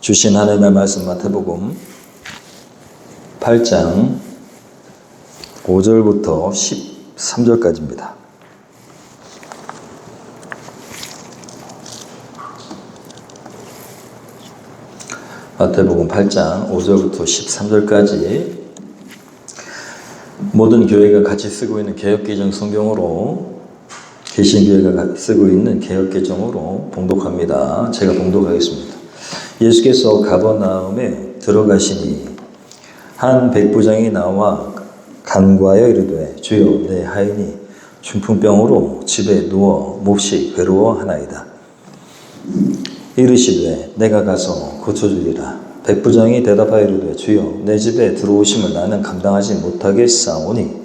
주신 하나님의 말씀 마태복음 8장 5절부터 13절까지입니다. 마태복음 8장 5절부터 13절까지 모든 교회가 같이 쓰고 있는 개역개정 성경으로, 개신교회가 쓰고 있는 개역개정으로 봉독합니다. 제가 봉독하겠습니다. 예수께서 가버나움에 들어가시니 한 백부장이 나와 간구하여 이르되, 주여, 내 하인이 중풍병으로 집에 누워 몹시 괴로워하나이다. 이르시되, 내가 가서 고쳐주리라. 백부장이 대답하여 이르되, 주여, 내 집에 들어오심을 나는 감당하지 못하겠사오니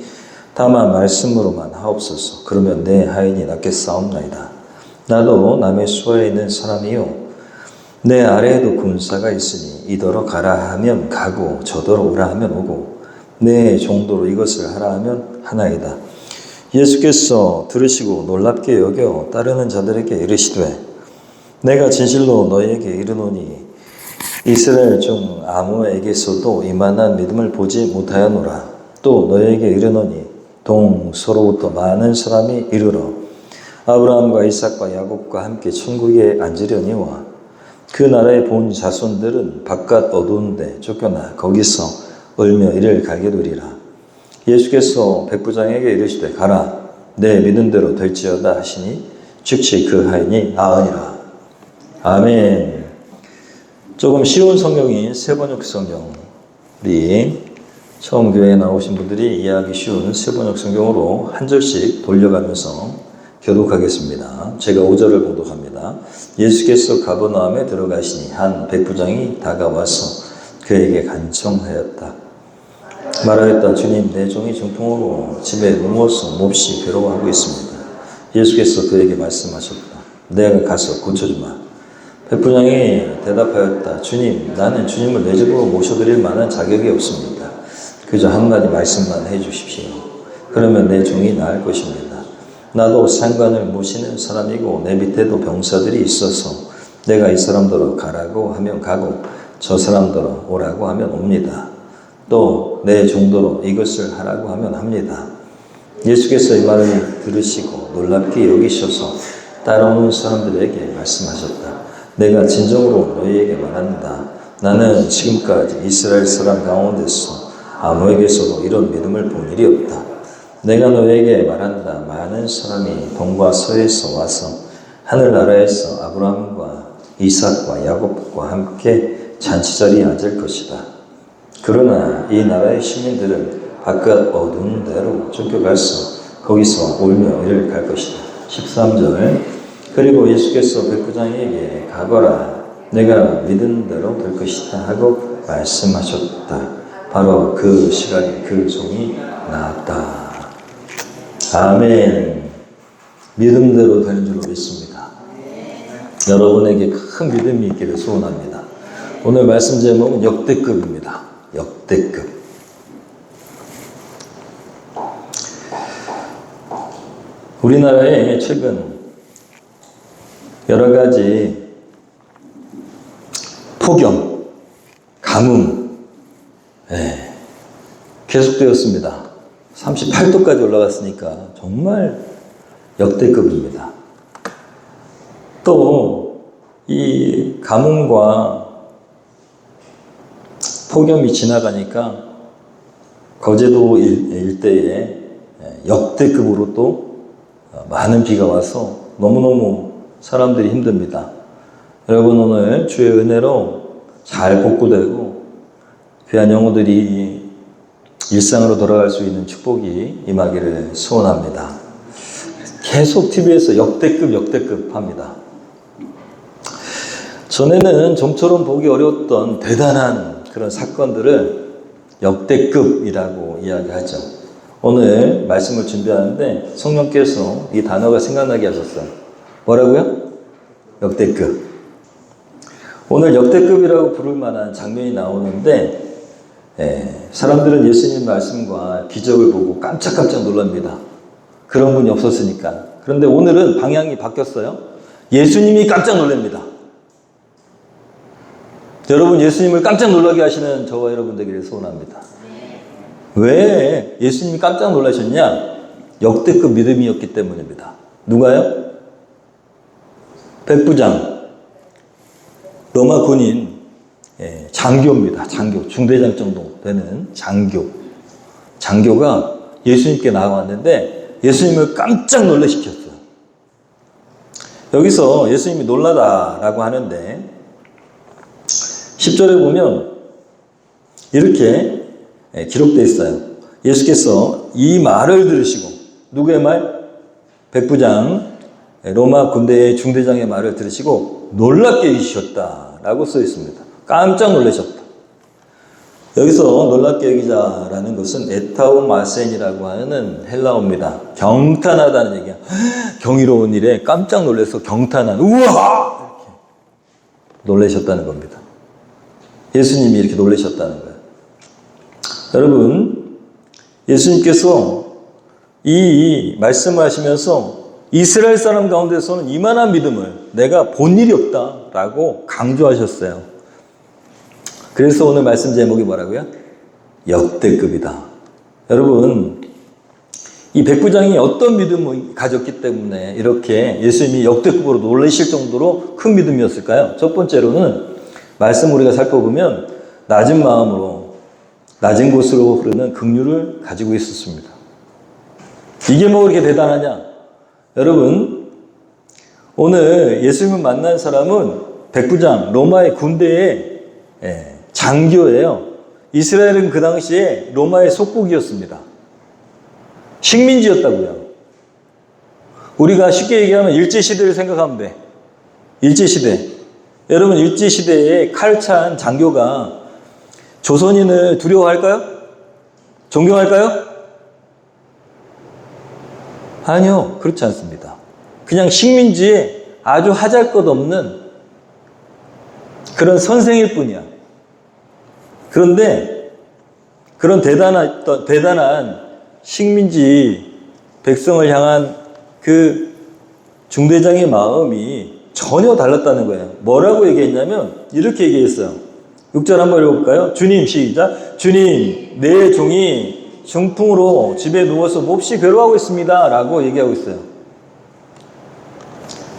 다만 말씀으로만 하옵소서. 그러면 내 하인이 낫겠사옵나이다. 나도 남의 수하에 있는 사람이요, 내 아래에도 군사가 있으니 이더러 가라 하면 가고 저더러 오라 하면 오고 내 정도로 이것을 하라 하면 하나이다. 예수께서 들으시고 놀랍게 여겨 따르는 자들에게 이르시되, 내가 진실로 너희에게 이르노니 이스라엘 중 아무에게서도 이만한 믿음을 보지 못하였노라. 또 너희에게 이르노니 동서로부터 많은 사람이 이르러 아브라함과 이삭과 야곱과 함께 천국에 앉으려니와 그 나라의 본 자손들은 바깥 어두운 데 쫓겨나 거기서 울며 이를 갈게 되리라. 예수께서 백부장에게 이르시되, 가라, 내 믿은 대로 될지어다 하시니 즉시 그 하인이 나으니라. 아멘. 조금 쉬운 성경인 세번역 성경, 우리 처음 교회에 나오신 분들이 이해하기 쉬운 세번역 성경으로 한 절씩 돌려가면서 교독하겠습니다. 제가 5절을 봉독합니다. 예수께서 가버나움에 들어가시니 한 백부장이 다가와서 그에게 간청하였다. 말하였다. 주님, 내 종이 중풍으로 집에 누워서 몹시 괴로워하고 있습니다. 예수께서 그에게 말씀하셨다. 내가 가서 고쳐주마. 백부장이 대답하였다. 주님, 나는 주님을 내 집으로 모셔드릴 만한 자격이 없습니다. 그저 한마디 말씀만 해주십시오. 그러면 내 종이 나을 것입니다. 나도 상관을 모시는 사람이고 내 밑에도 병사들이 있어서 내가 이 사람들로 가라고 하면 가고 저 사람들로 오라고 하면 옵니다. 또 내 정도로 이것을 하라고 하면 합니다. 예수께서 이 말을 들으시고 놀랍게 여기셔서 따라오는 사람들에게 말씀하셨다. 내가 진정으로 너희에게 말한다. 나는 지금까지 이스라엘 사람 가운데서 아무에게서도 이런 믿음을 본 일이 없다. 내가 너에게 말한다. 많은 사람이 동과 서에서 와서 하늘나라에서 아브라함과 이삭과 야곱과 함께 잔치자리에 앉을 것이다. 그러나 이 나라의 시민들은 바깥 어두운 데로 쫓겨가서 거기서 울며 이를 갈 것이다. 13절. 그리고 예수께서 백부장에게 가거라, 내가 믿은 대로 될 것이다 하고 말씀하셨다. 바로 그 시간에 그 종이 나았다. 아멘. 믿음대로 되는 줄로 믿습니다. 여러분에게 큰 믿음이 있기를 소원합니다. 오늘 말씀 제목은 역대급입니다. 역대급. 우리나라에 최근 여러 가지 폭염, 가뭄 계속되었습니다. 38도까지 올라갔으니까 정말 역대급입니다. 또 이 가뭄과 폭염이 지나가니까 거제도 일대에 역대급으로 또 많은 비가 와서 너무너무 사람들이 힘듭니다. 여러분, 오늘 주의 은혜로 잘 복구되고 귀한 영혼들이 일상으로 돌아갈 수 있는 축복이 임하기를 소원합니다. 계속 TV에서 역대급 합니다. 전에는 좀처럼 보기 어려웠던 대단한 그런 사건들을 역대급이라고 이야기하죠. 오늘 말씀을 준비하는데 성령께서 이 단어가 생각나게 하셨어요. 뭐라고요? 역대급. 오늘 역대급이라고 부를 만한 장면이 나오는데 사람들은 예수님 말씀과 기적을 보고 깜짝깜짝 놀랍니다. 그런 분이 없었으니까. 그런데 오늘은 방향이 바뀌었어요. 예수님이 깜짝 놀랍니다. 여러분, 예수님을 깜짝 놀라게 하시는 저와 여러분들에게 소원합니다. 왜 예수님이 깜짝 놀라셨냐? 역대급 믿음이었기 때문입니다. 누가요? 백부장, 로마 군인 장교입니다. 장교, 중대장 정도 되는 장교가 예수님께 나왔는데 예수님을 깜짝 놀라시켰어요. 여기서 예수님이 놀라다라고 하는데 10절에 보면 이렇게 기록되어 있어요. 예수께서 이 말을 들으시고, 누구의 말? 백부장, 로마 군대의 중대장의 말을 들으시고 놀랍게 여기셨다라고 써 있습니다. 깜짝 놀라셨다. 여기서 놀랍게 여기자라는 것은 에타오마센이라고 하는 헬라어입니다. 경탄하다는 얘기야. 경이로운 일에 깜짝 놀라서 경탄한, 우와! 이렇게 놀라셨다는 겁니다. 예수님이 이렇게 놀라셨다는 거예요. 여러분, 예수님께서 이 말씀을 하시면서 이스라엘 사람 가운데서는 이만한 믿음을 내가 본 일이 없다라고 강조하셨어요. 그래서 오늘 말씀 제목이 뭐라고요? 역대급이다. 여러분, 이 백부장이 어떤 믿음을 가졌기 때문에 이렇게 예수님이 역대급으로 놀라실 정도로 큰 믿음이었을까요? 첫 번째로는 말씀 우리가 살펴보면 낮은 마음으로 낮은 곳으로 흐르는 긍휼을 가지고 있었습니다. 이게 뭐 그렇게 대단하냐? 여러분, 오늘 예수님을 만난 사람은 백부장, 로마의 군대의 장교예요. 이스라엘은 그 당시에 로마의 속국이었습니다. 식민지였다고요. 우리가 쉽게 얘기하면 일제시대를 생각하면 돼. 일제시대. 여러분, 일제시대에 칼찬 장교가 조선인을 두려워할까요? 존경할까요? 아니요, 그렇지 않습니다. 그냥 식민지에 아주 하잘것없는 그런 선생일 뿐이야. 그런데 그런 대단한 식민지 백성을 향한 그 중대장의 마음이 전혀 달랐다는 거예요. 뭐라고 얘기했냐면 이렇게 얘기했어요. 6절 한번 읽어볼까요? 주님, 시작. 주님, 내 종이 중풍으로 집에 누워서 몹시 괴로워하고 있습니다 라고 얘기하고 있어요.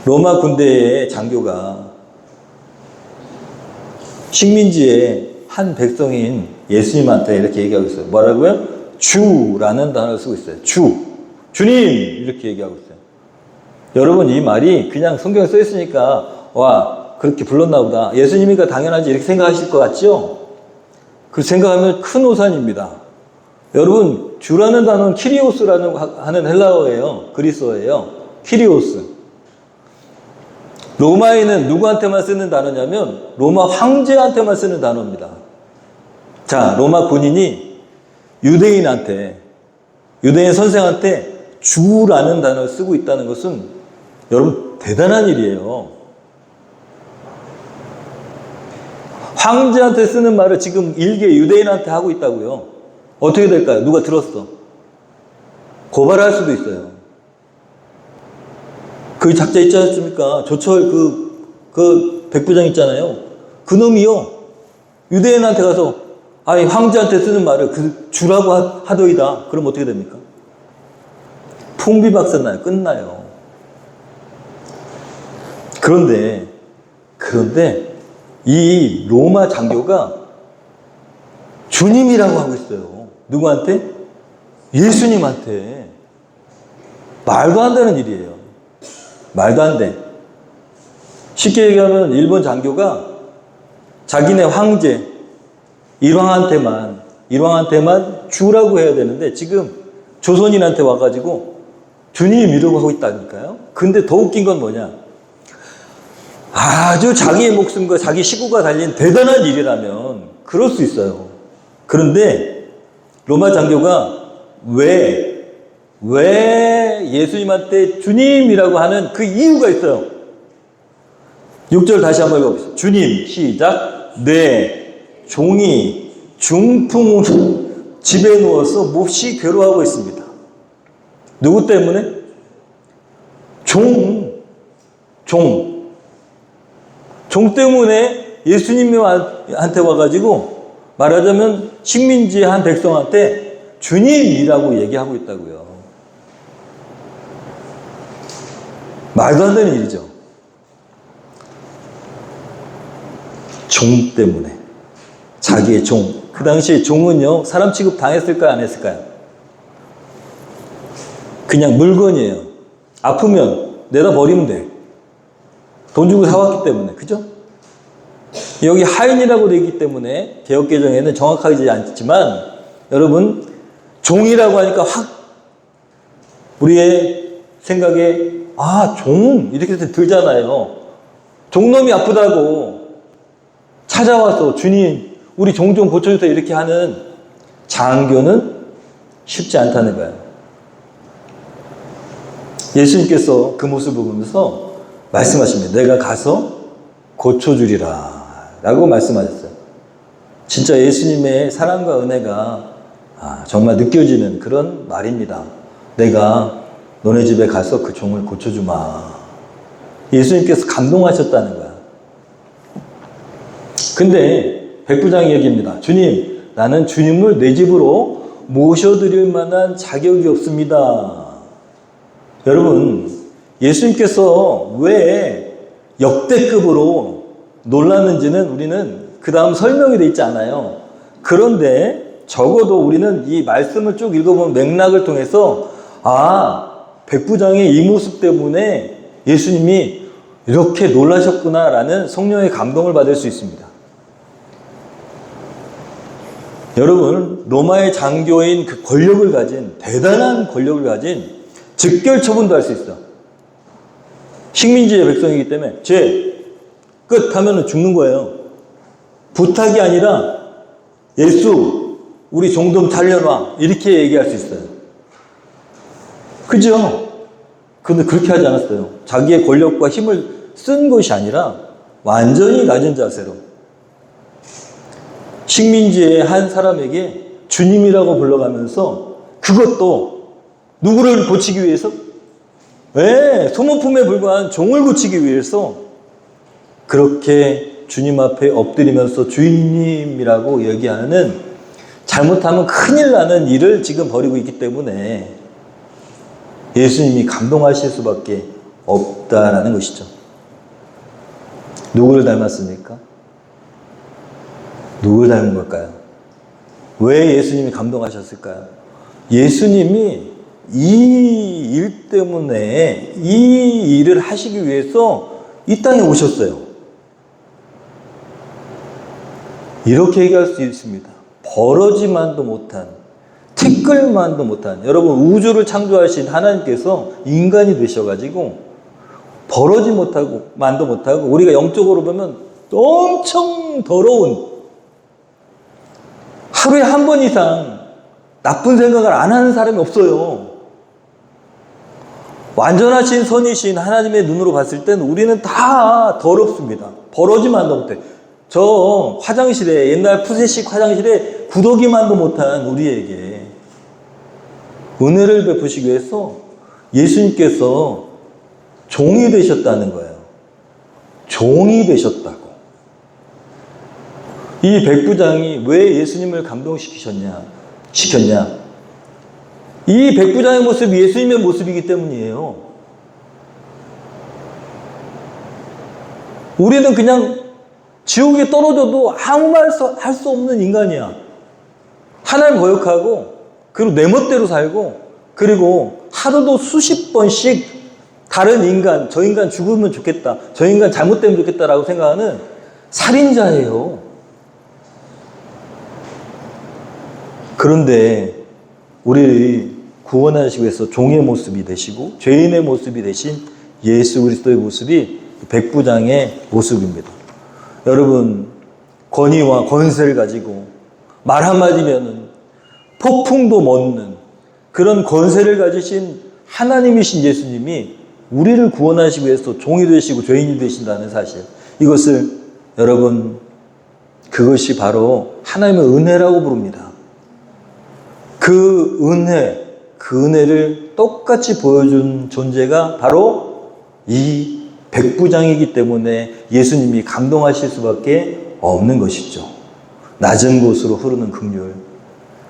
로마 군대의 장교가 식민지의 한 백성인 예수님한테 이렇게 얘기하고 있어요. 뭐라고요? 주라는 단어를 쓰고 있어요. 주님 이렇게 얘기하고 있어요. 여러분, 이 말이 그냥 성경에 써 있으니까 와, 그렇게 불렀나 보다, 예수님이니까 당연하지 이렇게 생각하실 것 같죠? 그 생각하면 큰 오산입니다. 여러분, 주라는 단어는 키리오스라는 하는 헬라어예요. 그리스어예요. 키리오스. 로마에는 누구한테만 쓰는 단어냐면 로마 황제한테만 쓰는 단어입니다. 자, 로마 군인이 유대인 선생한테 주라는 단어를 쓰고 있다는 것은 여러분 대단한 일이에요. 황제한테 쓰는 말을 지금 일개 유대인한테 하고 있다고요. 어떻게 될까요? 누가 들었어? 고발할 수도 있어요. 그 작자 있지 않습니까? 조철 그 백부장 있잖아요. 그 놈이요, 유대인한테 가서 아니 황제한테 쓰는 말을 그 주라고 하더이다. 그럼 어떻게 됩니까? 풍비박산 나요. 끝나요. 그런데 이 로마 장교가 주님이라고 하고 있어요. 누구한테? 예수님한테. 말도 안 되는 일이에요. 말도 안 돼. 쉽게 얘기하면 일본 장교가 자기네 황제 일왕한테만 주라고 해야 되는데 지금 조선인한테 와가지고 주님 이러고 하고 있다니까요. 근데 더 웃긴 건 뭐냐? 아주 자기의 목숨과 자기 식구가 달린 대단한 일이라면 그럴 수 있어요. 그런데 로마 장교가 왜 예수님한테 주님이라고 하는 그 이유가 있어요. 6절 다시 한번 읽어보세요. 주님, 시작. 내 종이 중풍으로 집에 누워서 몹시 괴로워하고 있습니다. 누구 때문에? 종 때문에 예수님한테 와가지고 말하자면 식민지의 한 백성한테 주님이라고 얘기하고 있다고요. 말도 안 되는 일이죠. 종 때문에. 자기의 종. 그 당시에 종은요, 사람 취급 당했을까요, 안 했을까요? 그냥 물건이에요. 아프면 내다 버리면 돼. 돈 주고 사왔기 때문에. 그죠? 여기 하인이라고 되어 있기 때문에 개역개정에는 정확하지 않지만 여러분, 종이라고 하니까 확 우리의 생각에 종 이렇게 들잖아요. 종놈이 아프다고 찾아와서 주님 우리 종 좀 고쳐주세요 이렇게 하는 장교는 쉽지 않다는 거예요. 예수님께서 그 모습을 보면서 말씀하십니다. 내가 가서 고쳐주리라 라고 말씀하셨어요. 진짜 예수님의 사랑과 은혜가 정말 느껴지는 그런 말입니다. 내가 너네 집에 가서 그 종을 고쳐주마. 예수님께서 감동하셨다는 거야. 근데 백부장이 얘기합니다. 주님, 나는 주님을 내 집으로 모셔드릴 만한 자격이 없습니다. 여러분, 예수님께서 왜 역대급으로 놀랐는지는 우리는 그 다음 설명이 되어 있지 않아요. 그런데 적어도 우리는 이 말씀을 쭉 읽어보면 맥락을 통해서 백부장의 이 모습 때문에 예수님이 이렇게 놀라셨구나라는 성령의 감동을 받을 수 있습니다. 여러분, 로마의 장교인 그 권력을 가진, 대단한 권력을 가진 즉결 처분도 할 수 있어. 식민지의 백성이기 때문에 죄 끝 하면은 죽는 거예요. 부탁이 아니라 예수 우리 종 좀 살려놔 이렇게 얘기할 수 있어요. 그죠? 근데 그렇게 하지 않았어요. 자기의 권력과 힘을 쓴 것이 아니라 완전히 낮은 자세로 식민지의 한 사람에게 주님이라고 불러가면서 그것도 누구를 고치기 위해서? 소모품에 불과한 종을 고치기 위해서 그렇게 주님 앞에 엎드리면서 주인님이라고 얘기하는, 잘못하면 큰일 나는 일을 지금 벌이고 있기 때문에 예수님이 감동하실 수밖에 없다라는 것이죠. 누구를 닮았습니까? 누구를 닮은 걸까요? 왜 예수님이 감동하셨을까요? 예수님이 이 일 때문에 이 일을 하시기 위해서 이 땅에 오셨어요. 이렇게 얘기할 수 있습니다. 버러지만도 못한, 티끌만도 못한, 여러분 우주를 창조하신 하나님께서 인간이 되셔가지고 버러지 못하고 만도 못하고, 우리가 영적으로 보면 엄청 더러운, 하루에 한 번 이상 나쁜 생각을 안 하는 사람이 없어요. 완전하신 선이신 하나님의 눈으로 봤을 때는 우리는 다 더럽습니다. 버러지만도 못해. 저 화장실에, 옛날 푸세식 화장실에 구더기만도 못한 우리에게 은혜를 베푸시기 위해서 예수님께서 종이 되셨다는 거예요. 종이 되셨다고. 이 백부장이 왜 예수님을 감동시켰냐? 이 백부장의 모습이 예수님의 모습이기 때문이에요. 우리는 그냥 지옥에 떨어져도 아무 말 할 수 없는 인간이야. 하나님 거역하고, 그리고 내 멋대로 살고, 그리고 하루도 수십 번씩 다른 인간, 저 인간 죽으면 좋겠다, 저 인간 잘못되면 좋겠다라고 생각하는 살인자예요. 그런데 우리를 구원하시기 위해서 종의 모습이 되시고 죄인의 모습이 되신 예수 그리스도의 모습이 백부장의 모습입니다. 여러분, 권위와 권세를 가지고 말 한마디면은 폭풍도 멎는 그런 권세를 가지신 하나님이신 예수님이 우리를 구원하시기 위해서 종이 되시고 죄인이 되신다는 사실, 이것을 여러분, 그것이 바로 하나님의 은혜라고 부릅니다. 그 은혜를 똑같이 보여준 존재가 바로 이 백부장이기 때문에 예수님이 감동하실 수밖에 없는 것이죠. 낮은 곳으로 흐르는 긍휼,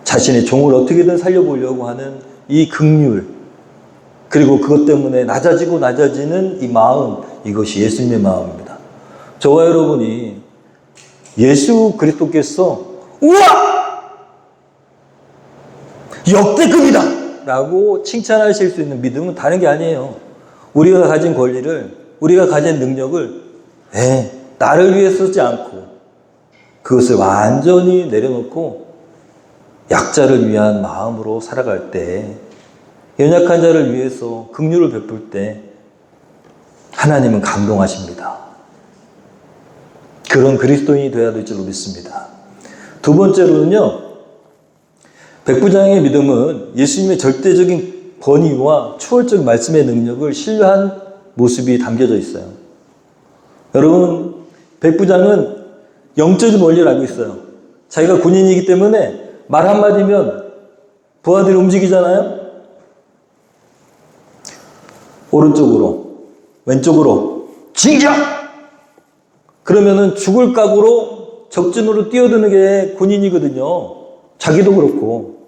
자신의 종을 어떻게든 살려보려고 하는 이 긍휼, 그리고 그것 때문에 낮아지고 낮아지는 이 마음, 이것이 예수님의 마음입니다. 저와 여러분이 예수 그리스도께서 우와! 역대급이다! 라고 칭찬하실 수 있는 믿음은 다른 게 아니에요. 우리가 가진 권리를, 우리가 가진 능력을 나를 위해 쓰지 않고 그것을 완전히 내려놓고 약자를 위한 마음으로 살아갈 때, 연약한 자를 위해서 긍휼을 베풀 때 하나님은 감동하십니다. 그런 그리스도인이 되어야 될 줄로 믿습니다. 두 번째로는요, 백부장의 믿음은 예수님의 절대적인 권위와 초월적 말씀의 능력을 신뢰한 모습이 담겨져 있어요. 여러분, 백부장은 영적인 원리를 알고 있어요. 자기가 군인이기 때문에 말 한마디면 부하들이 움직이잖아요. 오른쪽으로, 왼쪽으로, 진격! 그러면은 죽을 각오로 적진으로 뛰어드는 게 군인이거든요. 자기도 그렇고.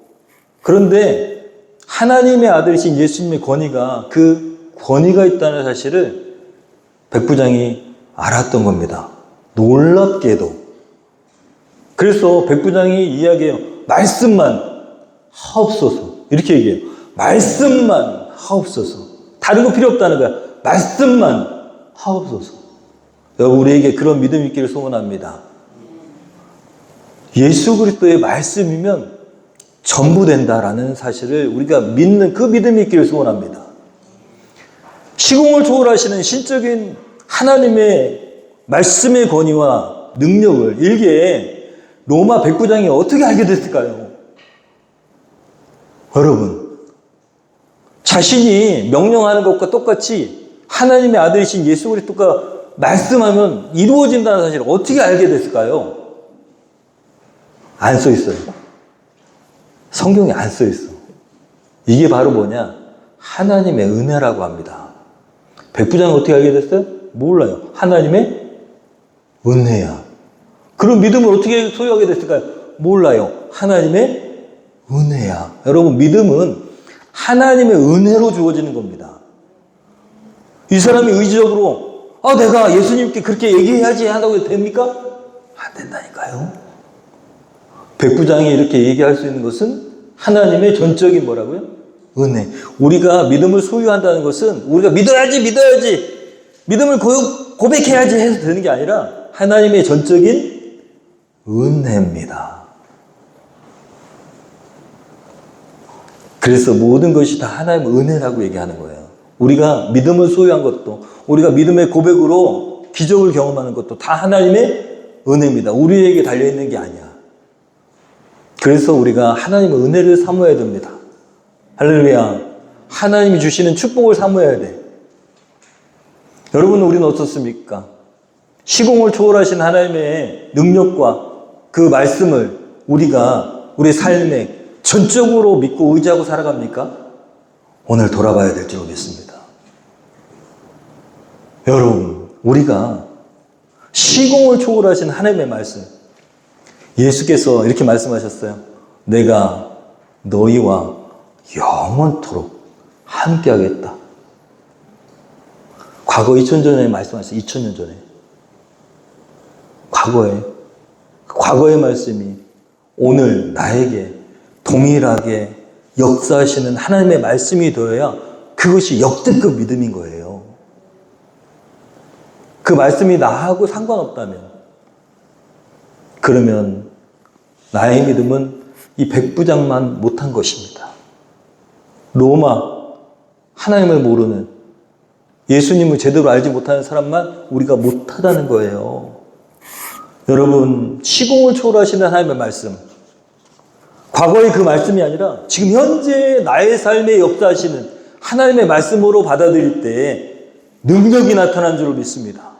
그런데 하나님의 아들이신 예수님의 권위가, 그 권위가 있다는 사실을 백부장이 알았던 겁니다. 놀랍게도. 그래서 백부장이 이야기해요. 말씀만 하옵소서. 이렇게 얘기해요. 말씀만 하옵소서. 다른 거 필요 없다는 거야. 말씀만 하옵소서. 여러분, 우리에게 그런 믿음이 있기를 소원합니다. 예수 그리스도의 말씀이면 전부 된다라는 사실을 우리가 믿는 그 믿음이 있기를 소원합니다. 시공을 초월하시는 신적인 하나님의 말씀의 권위와 능력을 일개 로마 백부장이 어떻게 알게 됐을까요? 여러분, 자신이 명령하는 것과 똑같이 하나님의 아들이신 예수 그리스도가 말씀하면 이루어진다는 사실을 어떻게 알게 됐을까요? 안 써 있어요. 성경에 안 써 있어. 이게 바로 뭐냐? 하나님의 은혜라고 합니다. 백부장은 어떻게 알게 됐어요? 몰라요. 하나님의 은혜야. 그런 믿음을 어떻게 소유하게 됐을까요? 몰라요. 하나님의 은혜야. 여러분, 믿음은 하나님의 은혜로 주어지는 겁니다. 이 사람이 의지적으로 내가 예수님께 그렇게 얘기해야지 한다고 해도 됩니까? 안 된다니까요. 백부장이 이렇게 얘기할 수 있는 것은 하나님의 전적인 뭐라고요? 은혜. 우리가 믿음을 소유한다는 것은 우리가 믿어야지 믿음을 고백해야지 해서 되는 게 아니라 하나님의 전적인 은혜입니다. 그래서 모든 것이 다 하나님의 은혜라고 얘기하는 거예요. 우리가 믿음을 소유한 것도, 우리가 믿음의 고백으로 기적을 경험하는 것도 다 하나님의 은혜입니다. 우리에게 달려있는 게 아니야. 그래서 우리가 하나님의 은혜를 사모해야 됩니다. 할렐루야. 하나님이 주시는 축복을 사모해야 돼. 여러분, 우리는 어떻습니까? 시공을 초월하신 하나님의 능력과 그 말씀을 우리가 우리 삶에 전적으로 믿고 의지하고 살아갑니까? 오늘 돌아봐야 될 줄 믿습니다. 여러분, 우리가 시공을 초월하신 하나님의 말씀, 예수께서 이렇게 말씀하셨어요. 내가 너희와 영원토록 함께하겠다. 과거 2000년 전에 말씀하셨어요. 2000년 전에. 과거의 말씀이 오늘 나에게 동일하게 역사하시는 하나님의 말씀이 되어야 그것이 역대급 믿음인 거예요. 그 말씀이 나하고 상관없다면, 그러면 나의 믿음은 이 백부장만 못한 것입니다. 로마, 하나님을 모르는, 예수님을 제대로 알지 못하는 사람만 우리가 못하다는 거예요. 여러분, 시공을 초월하시는 하나님의 말씀, 과거의 그 말씀이 아니라 지금 현재 나의 삶에 역사하시는 하나님의 말씀으로 받아들일 때 능력이 나타난 줄 믿습니다.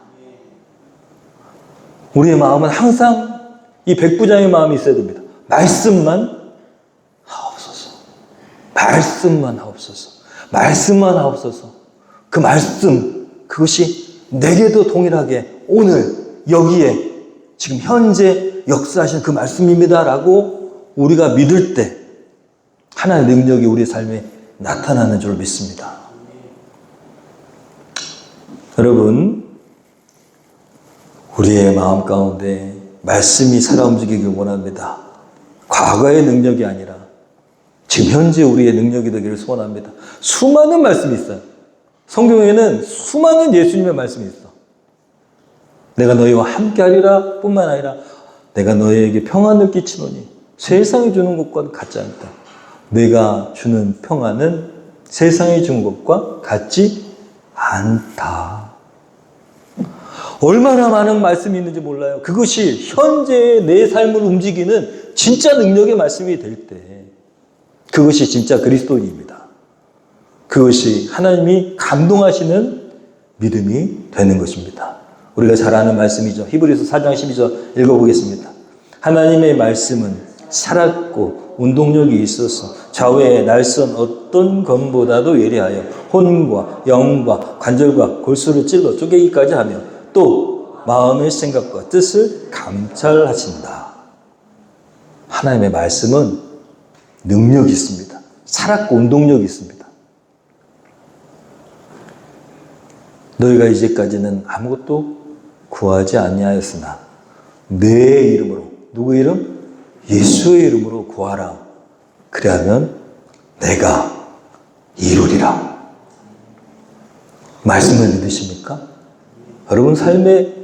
우리의 마음은 항상 이 백부장의 마음이 있어야 됩니다. 말씀만 하옵소서. 말씀만 하옵소서. 말씀만 하옵소서. 그 말씀, 그것이 내게도 동일하게 오늘 여기에 지금 현재 역사하신 그 말씀입니다 라고 우리가 믿을 때 하나님의 능력이 우리의 삶에 나타나는 줄 믿습니다. 여러분, 우리의 마음 가운데 말씀이 살아 움직이길 원합니다. 과거의 능력이 아니라 지금 현재 우리의 능력이 되기를 소원합니다. 수많은 말씀이 있어요. 성경에는 수많은 예수님의 말씀이 있어. 내가 너희와 함께하리라 뿐만 아니라 내가 너희에게 평안을 끼치노니 세상이 주는 것과 같지 않다. 내가 주는 평안은 세상이 주는 것과 같지 않다. 얼마나 많은 말씀이 있는지 몰라요. 그것이 현재의 내 삶을 움직이는 진짜 능력의 말씀이 될 때 그것이 진짜 그리스도인입니다. 그것이 하나님이 감동하시는 믿음이 되는 것입니다. 우리가 잘 아는 말씀이죠. 히브리서 4장 12절 읽어보겠습니다. 하나님의 말씀은 살았고 운동력이 있어서 좌우의 날선 어떤 검보다도 예리하여 혼과 영과 관절과 골수를 찔러 쪼개기까지 하며 또 마음의 생각과 뜻을 감찰하신다. 하나님의 말씀은 능력이 있습니다. 살았고 운동력이 있습니다. 너희가 이제까지는 아무것도 구하지 아니하였으나 내 이름으로, 누구 이름? 예수의 이름으로 구하라. 그리하면 내가 이루리라. 말씀을 믿으십니까? 여러분 삶에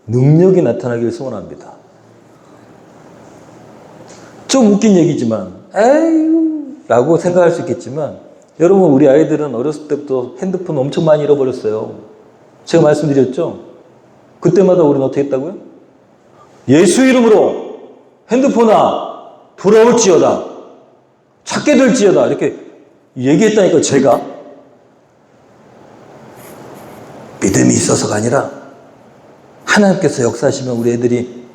능력이 나타나기를 소원합니다. 좀 웃긴 얘기지만 에휴 라고 생각할 수 있겠지만 여러분 우리 아이들은 어렸을 때부터 핸드폰 엄청 많이 잃어버렸어요. 제가 말씀드렸죠? 그때마다 우리는 어떻게 했다고요? 예수 이름으로 핸드폰아 돌아올지어다, 찾게 될지어다 이렇게 얘기했다니까. 제가 믿음이 있어서가 아니라 하나님께서 역사하시면 우리 애들이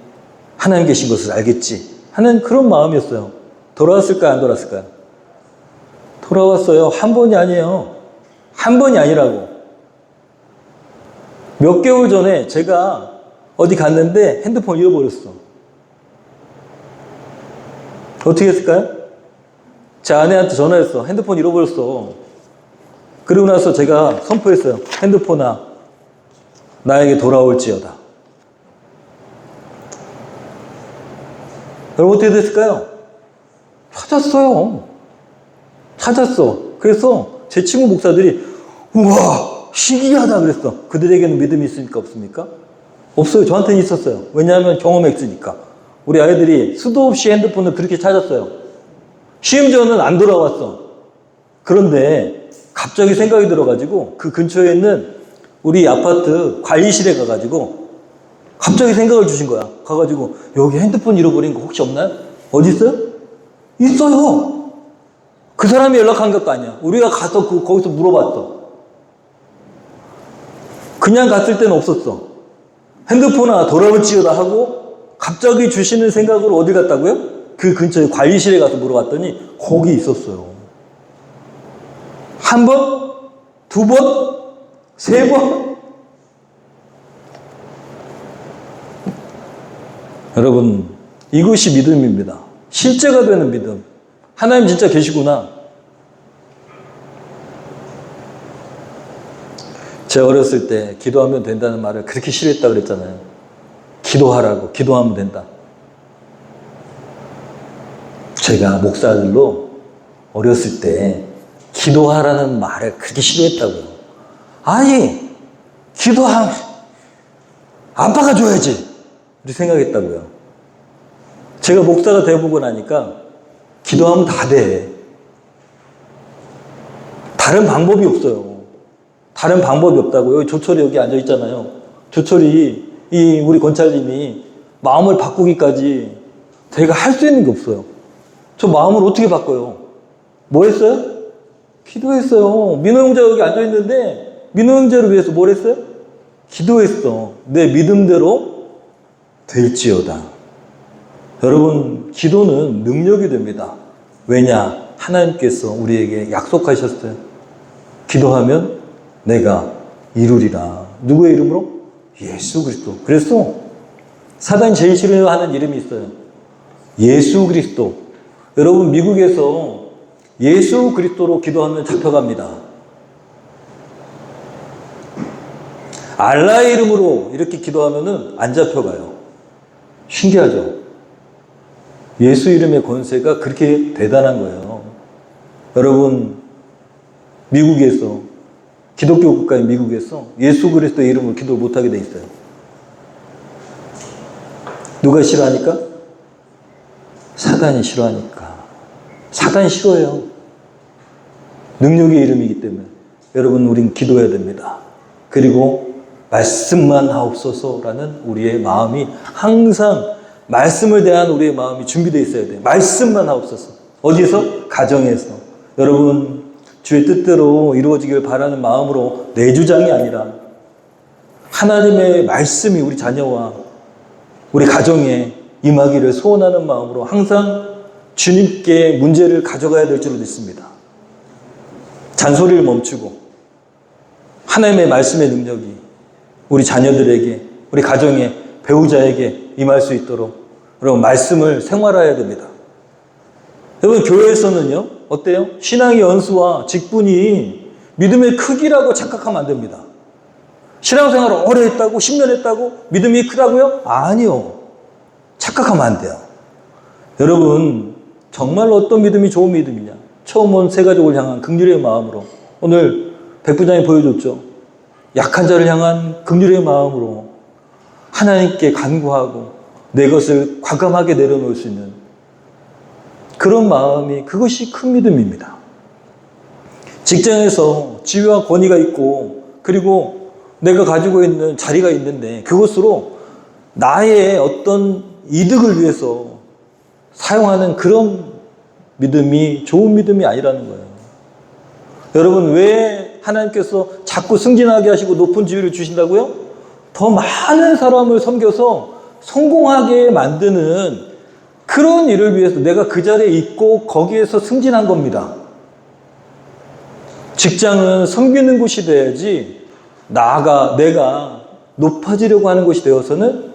하나님 계신 것을 알겠지 하는 그런 마음이었어요. 돌아왔을까요? 안 돌아왔을까요? 돌아왔어요. 한 번이 아니에요. 한 번이 아니라고. 몇 개월 전에 제가 어디 갔는데 핸드폰 잃어버렸어. 어떻게 했을까요? 제 아내한테 전화했어. 핸드폰 잃어버렸어. 그러고 나서 제가 선포했어요. 핸드폰아 나에게 돌아올지어다. 여러분 어떻게 됐을까요? 찾았어요. 찾았어. 그래서 제 친구 목사들이 우와 신기하다 그랬어. 그들에게는 믿음이 있습니까? 없습니까? 없어요. 저한테는 있었어요. 왜냐하면 경험했으니까. 우리 아이들이 수도 없이 핸드폰을 그렇게 찾았어요. 심지어는 안 돌아왔어. 그런데 갑자기 생각이 들어가지고 그 근처에 있는 우리 아파트 관리실에 가가지고 갑자기 생각을 주신 거야. 가가지고 여기 핸드폰 잃어버린 거 혹시 없나요? 어디 있어요? 있어요. 그 사람이 연락한 것도 아니야. 우리가 가서 거기서 물어봤어. 그냥 갔을 때는 없었어. 핸드폰아 돌아올지어다 하고 갑자기 주시는 생각으로 어디 갔다고요? 그 근처에 관리실에 가서 물어봤더니 거기 있었어요. 한 번? 두 번? 세 번? 여러분 이것이 믿음입니다. 실제가 되는 믿음. 하나님 진짜 계시구나. 제가 어렸을 때 기도하면 된다는 말을 그렇게 싫어했다 그랬잖아요. 기도하라고. 기도하면 된다. 제가 목사들로 어렸을 때 기도하라는 말을 그렇게 싫어했다고요. 아니 기도하면 아빠가 줘야지 이렇게 생각했다고요. 제가 목사가 되어보고 나니까 기도하면 다 돼. 다른 방법이 없어요. 다른 방법이 없다고요. 조철이 여기 앉아 있잖아요. 조철이 우리 권찰님이 마음을 바꾸기까지 제가 할 수 있는 게 없어요. 저 마음을 어떻게 바꿔요? 뭐 했어요? 기도했어요. 민호 형제 여기 앉아 있는데 민호 형제를 위해서 뭘 했어요? 기도했어. 내 믿음대로 될지어다. 여러분 기도는 능력이 됩니다. 왜냐? 하나님께서 우리에게 약속하셨어요. 기도하면 내가 이루리라. 누구의 이름으로? 예수 그리스도. 그래서 사단이 제일 싫어하는 이름이 있어요. 예수 그리스도. 여러분, 미국에서 예수 그리스도로 기도하면 잡혀갑니다. 알라의 이름으로 이렇게 기도하면은 안 잡혀가요. 신기하죠? 예수 이름의 권세가 그렇게 대단한 거예요. 여러분, 미국에서, 기독교 국가인 미국에서 예수 그리스도의 이름으로 기도를 못하게 돼 있어요. 누가 싫어하니까? 사단이 싫어하니까. 사단이 싫어해요. 능력의 이름이기 때문에. 여러분, 우린 기도해야 됩니다. 그리고 말씀만 하옵소서라는 우리의 마음이 항상 말씀을 대한 우리의 마음이 준비되어 있어야 돼요. 말씀만 하옵소서. 어디서? 가정에서. 여러분, 주의 뜻대로 이루어지길 바라는 마음으로 내 주장이 아니라 하나님의 말씀이 우리 자녀와 우리 가정에 임하기를 소원하는 마음으로 항상 주님께 문제를 가져가야 될 줄로 믿습니다. 잔소리를 멈추고 하나님의 말씀의 능력이 우리 자녀들에게, 우리 가정에, 배우자에게 임할 수 있도록 여러분, 말씀을 생활해야 됩니다. 여러분, 교회에서는요, 어때요? 신앙의 연수와 직분이 믿음의 크기라고 착각하면 안 됩니다. 신앙생활을 오래 했다고, 10년 했다고 믿음이 크다고요? 아니요. 착각하면 안 돼요. 여러분, 정말 어떤 믿음이 좋은 믿음이냐? 처음 온 새가족을 향한 긍휼의 마음으로, 오늘 백부장이 보여줬죠. 약한 자를 향한 긍휼의 마음으로 하나님께 간구하고 내 것을 과감하게 내려놓을 수 있는 그런 마음이, 그것이 큰 믿음입니다. 직장에서 지위와 권위가 있고 그리고 내가 가지고 있는 자리가 있는데 그것으로 나의 어떤 이득을 위해서 사용하는 그런 믿음이 좋은 믿음이 아니라는 거예요. 여러분, 왜 하나님께서 자꾸 승진하게 하시고 높은 지위를 주신다고요? 더 많은 사람을 섬겨서 성공하게 만드는 그런 일을 위해서 내가 그 자리에 있고 거기에서 승진한 겁니다. 직장은 섬기는 곳이 돼야지 내가 높아지려고 하는 곳이 되어서는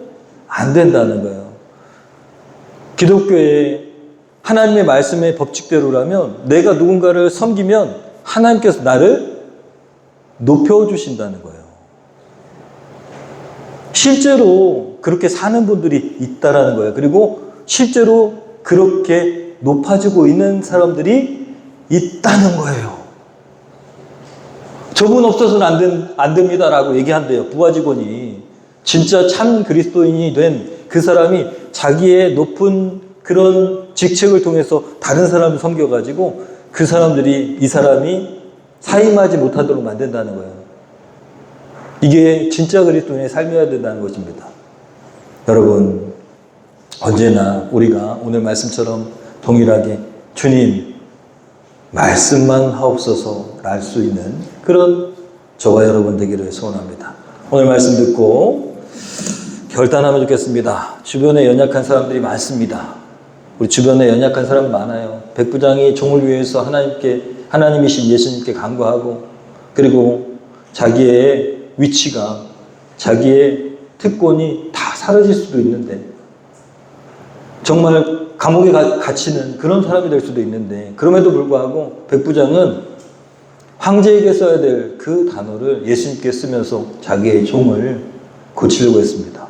안 된다는 거예요. 기독교의 하나님의 말씀의 법칙대로라면 내가 누군가를 섬기면 하나님께서 나를 높여주신다는 거예요. 실제로 그렇게 사는 분들이 있다라는 거예요. 그리고 실제로 그렇게 높아지고 있는 사람들이 있다는 거예요. 저분 없어서는 안 됩니다라고 얘기한대요. 부하 직원이. 진짜 참 그리스도인이 된 그 사람이 자기의 높은 그런 직책을 통해서 다른 사람을 섬겨가지고 그 사람들이 이 사람이 사임하지 못하도록 만든다는 거예요. 이게 진짜 그리스도인의 삶이어야 된다는 것입니다. 여러분, 언제나 우리가 오늘 말씀처럼 동일하게 주님 말씀만 하옵소서 할 수 있는 그런 저와 여러분 되기를 소원합니다. 오늘 말씀 듣고 결단하면 좋겠습니다. 주변에 연약한 사람들이 많습니다. 우리 주변에 연약한 사람 많아요. 백부장이 종을 위해서 하나님이신 예수님께 간구하고 그리고 자기의 위치가, 자기의 특권이 다 사라질 수도 있는데 정말 감옥에 갇히는 그런 사람이 될 수도 있는데 그럼에도 불구하고 백부장은 황제에게 써야 될 그 단어를 예수님께 쓰면서 자기의 종을 고치려고 했습니다.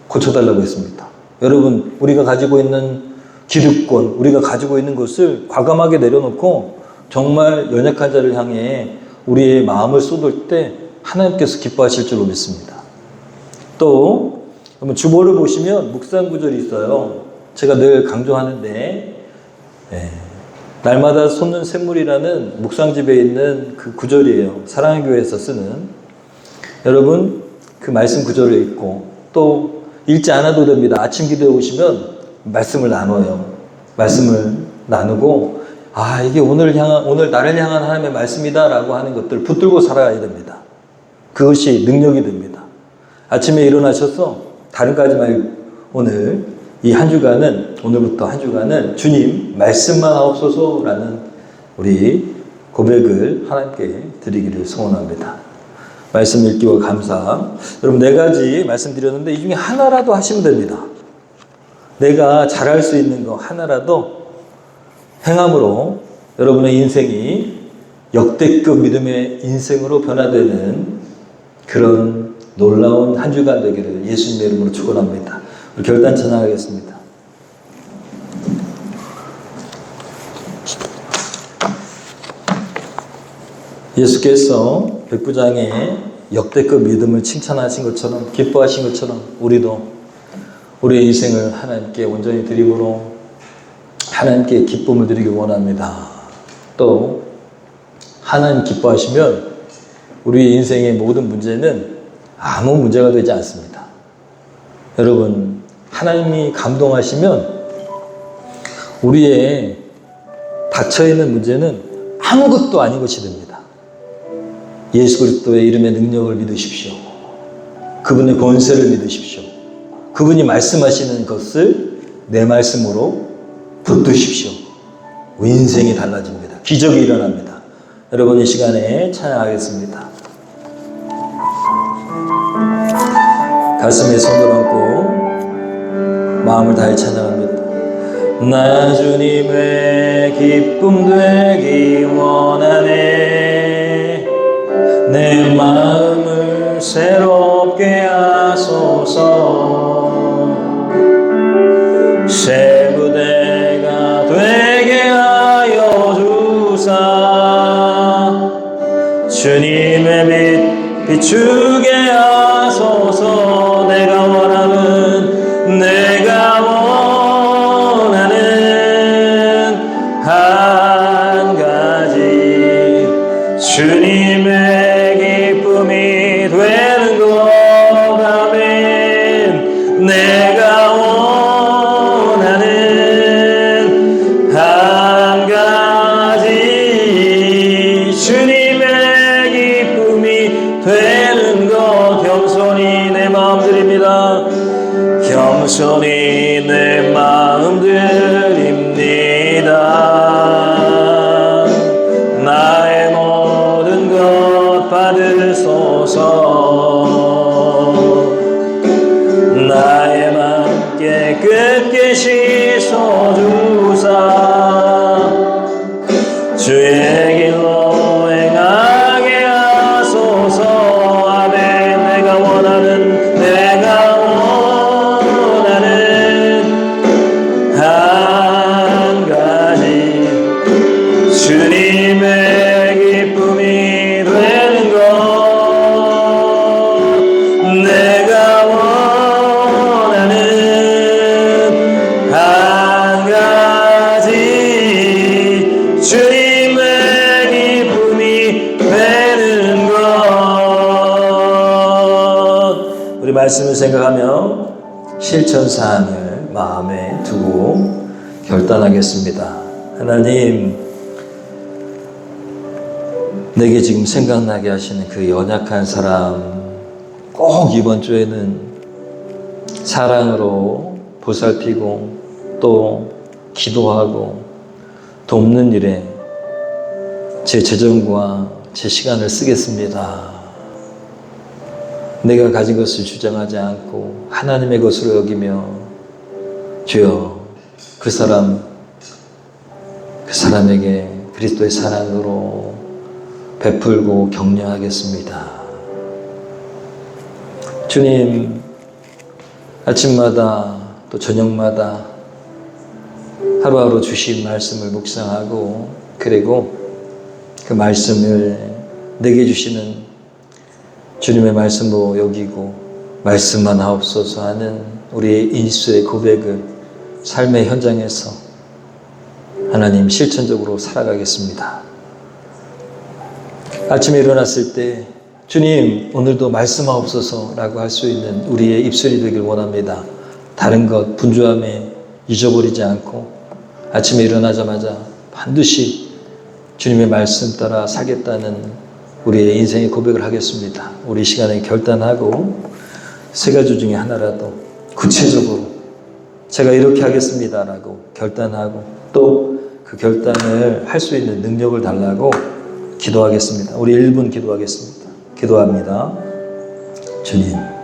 고쳐달라고 했습니다. 여러분, 우리가 가지고 있는 기득권, 우리가 가지고 있는 것을 과감하게 내려놓고 정말 연약한 자를 향해 우리의 마음을 쏟을 때 하나님께서 기뻐하실 줄로 믿습니다. 또 주보를 보시면 묵상 구절이 있어요. 제가 늘 강조하는데 날마다 솟는 샘물이라는 묵상집에 있는 그 구절이에요. 사랑의 교회에서 쓰는. 여러분, 그 말씀 구절을 읽고 또 읽지 않아도 됩니다. 아침 기도에 오시면 말씀을 나눠요. 말씀을 나누고 이게 오늘 나를 향한 하나님의 말씀이다라고 하는 것들 붙들고 살아야 됩니다. 그것이 능력이 됩니다. 아침에 일어나셔서 다른 거 하지 말고 오늘 이 한 주간은, 오늘부터 한 주간은 주님 말씀만 하옵소서라는 우리 고백을 하나님께 드리기를 소원합니다. 말씀 읽기와 감사. 여러분, 4가지 말씀드렸는데 이 중에 하나라도 하시면 됩니다. 내가 잘할 수 있는 거 하나라도 행함으로 여러분의 인생이 역대급 믿음의 인생으로 변화되는 그런 놀라운 한 주간 되기를 예수님의 이름으로 축원합니다. 우리 결단 찬양하겠습니다. 예수께서 백부장의 역대급 믿음을 칭찬하신 것처럼, 기뻐하신 것처럼 우리도 우리의 인생을 하나님께 온전히 드림으로 하나님께 기쁨을 드리기 원합니다. 또 하나님 기뻐하시면 우리 인생의 모든 문제는 아무 문제가 되지 않습니다. 여러분, 하나님이 감동하시면 우리의 닥쳐있는 문제는 아무것도 아닌 것이 됩니다. 예수 그리스도의 이름의 능력을 믿으십시오. 그분의 권세를 믿으십시오. 그분이 말씀하시는 것을 내 말씀으로 붙드십시오. 인생이 달라집니다. 기적이 일어납니다. 여러분, 이 시간에 찬양하겠습니다. 가슴에 손을 얹고 마음을 다해 찬양합니다. 나 주님의 기쁨 되기 원하네. 내 마음을 새롭게 하소서. 새 부대가 되게 하여 주사. 주님의 빛 비추게 하소서. 내가 원하는 한 가지 주님의 기쁨이 되는 것. 아멘. 내가 원하는 한 가지 주님의 기쁨이 되는 것. 겸손히 내 마음 드립니다. 겸손히 내 마음 드립니다. 나의 모든 것 받으소서. 나의 맘 깨끗게 씻어주사. 주의 길로 행하게 하소서. 아멘. 내가 원하는 한 가지 주님의 기쁨이 되는 것. 내가 원하는 한 가지 주님의 기쁨이 되는 것. 우리 말씀을 생각하며 실천사항을 마음에 두고 결단하겠습니다. 하나님, 내게 지금 생각나게 하시는 그 연약한 사람 꼭 이번 주에는 사랑으로 보살피고 또 기도하고 돕는 일에 제 재정과 제 시간을 쓰겠습니다. 내가 가진 것을 주장하지 않고 하나님의 것으로 여기며 주여, 그 사람에게 그리스도의 사랑으로 베풀고 격려하겠습니다. 주님, 아침마다 또 저녁마다 하루하루 주신 말씀을 묵상하고, 그리고 그 말씀을 내게 주시는 주님의 말씀으로 여기고 말씀만 하옵소서 하는 우리의 인수의 고백을 삶의 현장에서 하나님 실천적으로 살아가겠습니다. 아침에 일어났을 때 주님, 오늘도 말씀하옵소서 라고 할 수 있는 우리의 입술이 되길 원합니다. 다른 것 분주함에 잊어버리지 않고 아침에 일어나자마자 반드시 주님의 말씀 따라 살겠다는 우리의 인생의 고백을 하겠습니다. 우리 시간에 결단하고 3가지 중에 하나라도 구체적으로 제가 이렇게 하겠습니다 라고 결단하고 또 그 결단을 할 수 있는 능력을 달라고 기도하겠습니다. 우리 1분 기도하겠습니다. 기도합니다. 주님,